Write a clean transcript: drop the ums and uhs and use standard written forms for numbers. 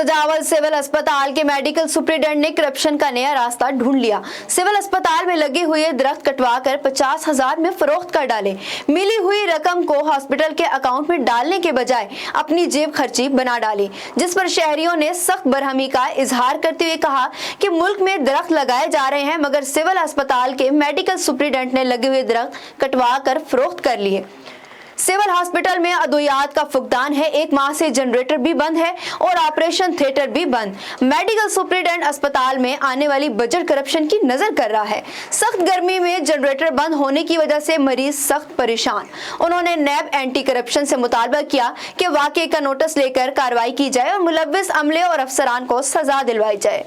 सजावल सिविल अस्पताल के मेडिकल सुप्रिंटेंडेंट ने करप्शन का नया रास्ता ढूंढ लिया। सिविल अस्पताल में लगे हुए दरख्त कटवाकर 50,000 में फरोख्त कर डाले। मिली हुई रकम को हॉस्पिटल के अकाउंट में डालने के बजाय अपनी जेब खर्ची बना डाली, जिस पर शहरियों ने सख्त बरहमी का इजहार करते हुए कहा कि मुल्क में दरख्त लगाए जा रहे हैं, मगर सिविल अस्पताल के मेडिकल सुप्रिंटेंडेंट ने लगे हुए दरख्त कटवा कर फरोख्त कर लिए। सिविल हॉस्पिटल में अद्वियात का फुकदान है, 1 माह से जनरेटर भी बंद है और ऑपरेशन थिएटर भी बंद। मेडिकल सुप्रिंटेंडेंट अस्पताल में आने वाली बजट करप्शन की नजर कर रहा है। सख्त गर्मी में जनरेटर बंद होने की वजह से मरीज सख्त परेशान। उन्होंने नैब एंटी करप्शन से मुतालबा किया कि वाकई का नोटिस लेकर कार्रवाई की जाए और मुलव्विस अमले और अफसरान को सजा दिलवाई जाए।